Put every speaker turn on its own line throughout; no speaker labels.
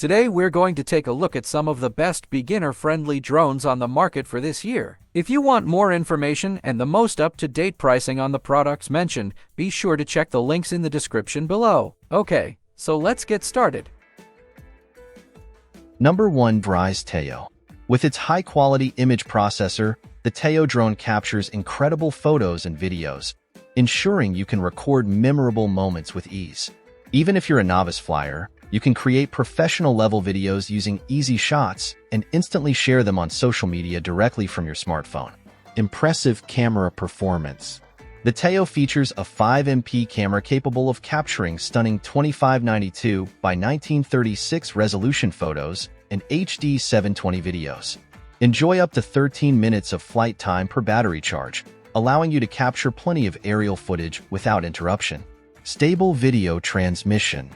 Today we're going to take a look at some of the best beginner-friendly drones on the market for this year. If you want more information and the most up-to-date pricing on the products mentioned, be sure to check the links in the description below. Okay, so let's get started.
Number 1. Vry's Teo. With its high-quality image processor, the Teo drone captures incredible photos and videos, ensuring you can record memorable moments with ease. Even if you're a novice flyer, you can create professional-level videos using easy shots and instantly share them on social media directly from your smartphone. Impressive camera performance. The Teo features a 5MP camera capable of capturing stunning 2592 by 1936 resolution photos and HD 720 videos. Enjoy up to 13 minutes of flight time per battery charge, allowing you to capture plenty of aerial footage without interruption. Stable video transmission.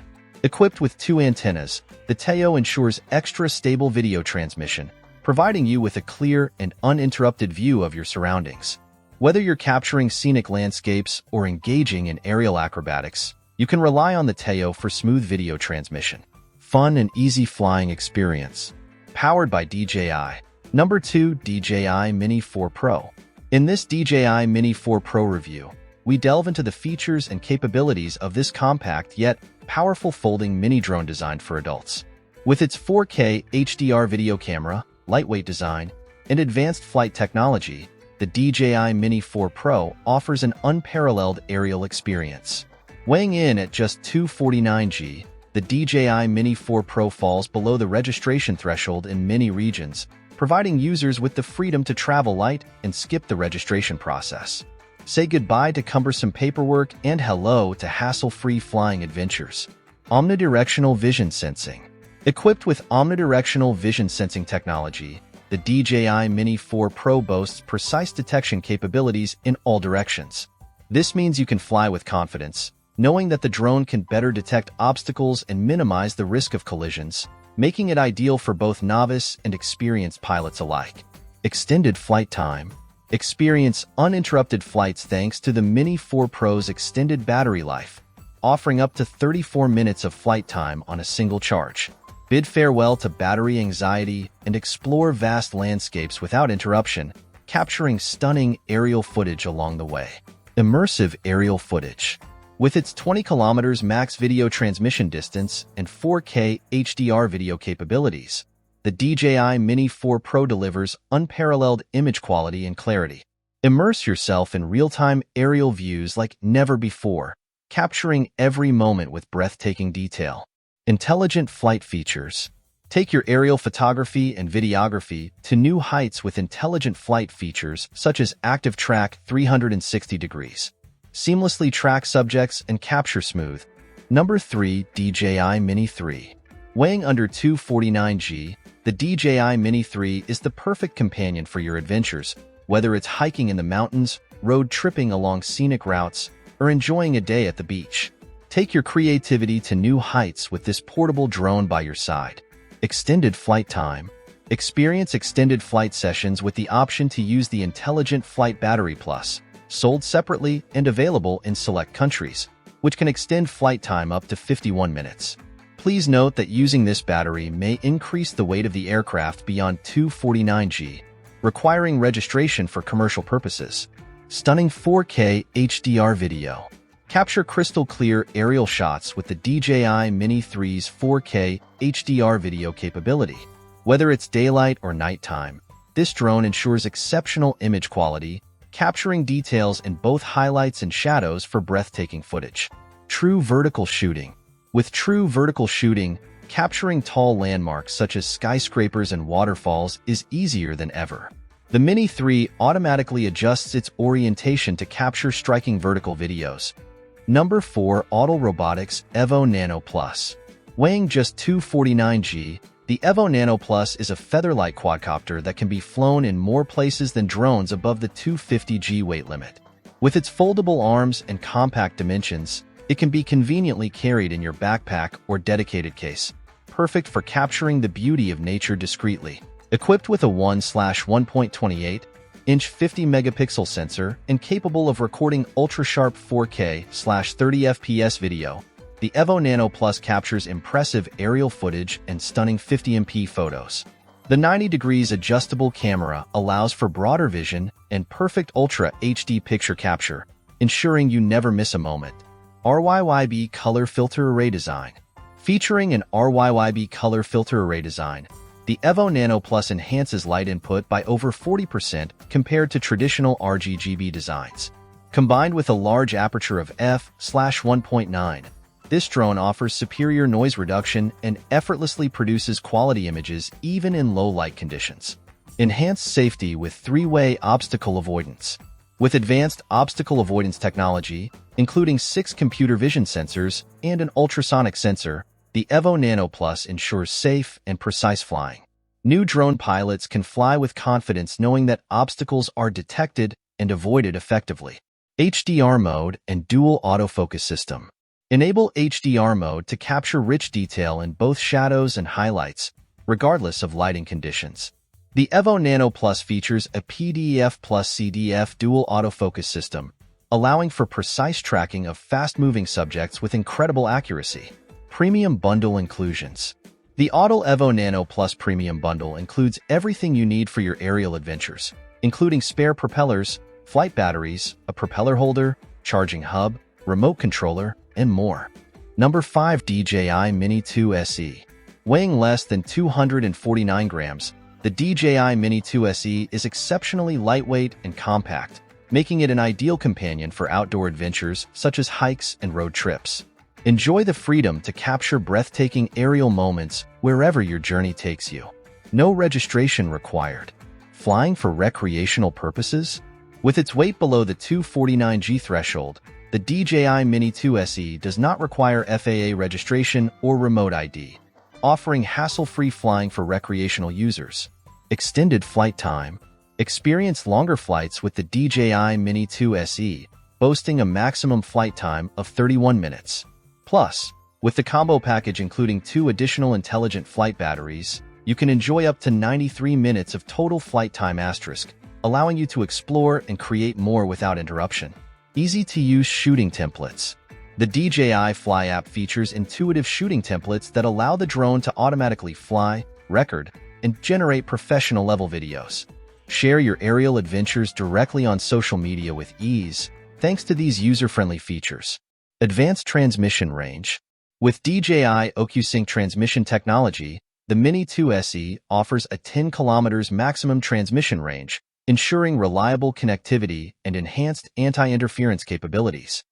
Equipped with 2 antennas, the Teo ensures extra stable video transmission, providing you with a clear and uninterrupted view of your surroundings. Whether you're capturing scenic landscapes or engaging in aerial acrobatics, you can rely on the Teo for smooth video transmission. Fun and easy flying experience. Powered by DJI. Number 2. DJI Mini 4 Pro. In this DJI Mini 4 Pro review, we delve into the features and capabilities of this compact yet powerful folding mini drone designed for adults. With its 4K HDR video camera, lightweight design, and advanced flight technology, the DJI Mini 4 Pro offers an unparalleled aerial experience. Weighing in at just 249 g, the DJI Mini 4 Pro falls below the registration threshold in many regions, providing users with the freedom to travel light and skip the registration process. Say goodbye to cumbersome paperwork and hello to hassle-free flying adventures. Omnidirectional vision sensing. Equipped with omnidirectional vision sensing technology, the DJI Mini 4 Pro boasts precise detection capabilities in all directions. This means you can fly with confidence, knowing that the drone can better detect obstacles and minimize the risk of collisions, making it ideal for both novice and experienced pilots alike. Extended flight time. Experience uninterrupted flights thanks to the Mini 4 Pro's extended battery life, offering up to 34 minutes of flight time on a single charge. Bid farewell to battery anxiety and explore vast landscapes without interruption, capturing stunning aerial footage along the way. Immersive aerial footage. With its 20 kilometers max video transmission distance and 4K HDR video capabilities, the DJI Mini 4 Pro delivers unparalleled image quality and clarity. Immerse yourself in real-time aerial views like never before, capturing every moment with breathtaking detail. Intelligent flight features. Take your aerial photography and videography to new heights with intelligent flight features such as Active Track 360 degrees. Seamlessly track subjects and capture smooth. Number 3. DJI Mini 3. Weighing under 249 g, the DJI Mini 3 is the perfect companion for your adventures, whether it's hiking in the mountains, road tripping along scenic routes, or enjoying a day at the beach. Take your creativity to new heights with this portable drone by your side. Extended flight time. Experience extended flight sessions with the option to use the Intelligent Flight Battery Plus, sold separately and available in select countries, which can extend flight time up to 51 minutes. Please note that using this battery may increase the weight of the aircraft beyond 249 g, requiring registration for commercial purposes. Stunning 4K HDR video. Capture crystal clear aerial shots with the DJI Mini 3's 4K HDR video capability. Whether it's daylight or nighttime, this drone ensures exceptional image quality, capturing details in both highlights and shadows for breathtaking footage. True vertical shooting. With true vertical shooting, capturing tall landmarks such as skyscrapers and waterfalls is easier than ever. The Mini 3 automatically adjusts its orientation to capture striking vertical videos. Number 4. Auto Robotics Evo Nano Plus. Weighing just 249 g, the Evo Nano Plus is a feather-light quadcopter that can be flown in more places than drones above the 250 g weight limit. With its foldable arms and compact dimensions, it can be conveniently carried in your backpack or dedicated case, perfect for capturing the beauty of nature discreetly. Equipped with a 1/1.28-inch 50-megapixel sensor and capable of recording ultra-sharp 4K/30 FPS video, The Evo Nano Plus captures impressive aerial footage and stunning 50MP photos. The 90 degrees adjustable camera allows for broader vision and perfect Ultra HD picture capture, ensuring you never miss a moment. RYYB Color Filter Array Design. Featuring an RYYB color filter array design, the Evo Nano Plus enhances light input by over 40% compared to traditional RGB designs. Combined with a large aperture of f/1.9, this drone offers superior noise reduction and effortlessly produces quality images even in low light conditions. Enhanced safety with three-way obstacle avoidance. With advanced obstacle avoidance technology, including 6 computer vision sensors and an ultrasonic sensor, the Evo Nano Plus ensures safe and precise flying. New drone pilots can fly with confidence knowing that obstacles are detected and avoided effectively. HDR mode and dual autofocus system. Enable HDR mode to capture rich detail in both shadows and highlights, regardless of lighting conditions. The Evo Nano Plus features a PDF plus CDF dual autofocus system, allowing for precise tracking of fast-moving subjects with incredible accuracy. Premium Bundle Inclusions. The Autel Evo Nano Plus Premium Bundle includes everything you need for your aerial adventures, including spare propellers, flight batteries, a propeller holder, charging hub, remote controller, and more. Number 5. DJI Mini 2 SE. Weighing less than 249 grams, the DJI Mini 2 SE is exceptionally lightweight and compact, making it an ideal companion for outdoor adventures such as hikes and road trips. Enjoy the freedom to capture breathtaking aerial moments wherever your journey takes you. No registration required. Flying for recreational purposes? With its weight below the 249g threshold, the DJI Mini 2 SE does not require FAA registration or remote ID, offering hassle-free flying for recreational users. Extended flight time. Experience longer flights with the DJI Mini 2 SE, boasting a maximum flight time of 31 minutes. Plus, with the combo package including 2 additional intelligent flight batteries, you can enjoy up to 93 minutes of total flight time asterisk, allowing you to explore and create more without interruption. Easy-to-use shooting templates. The DJI Fly app features intuitive shooting templates that allow the drone to automatically fly, record, and generate professional-level videos. Share your aerial adventures directly on social media with ease, thanks to these user-friendly features. Advanced transmission range. With DJI OcuSync transmission technology, the Mini 2 SE offers a 10 km maximum transmission range, ensuring reliable connectivity and enhanced anti-interference capabilities.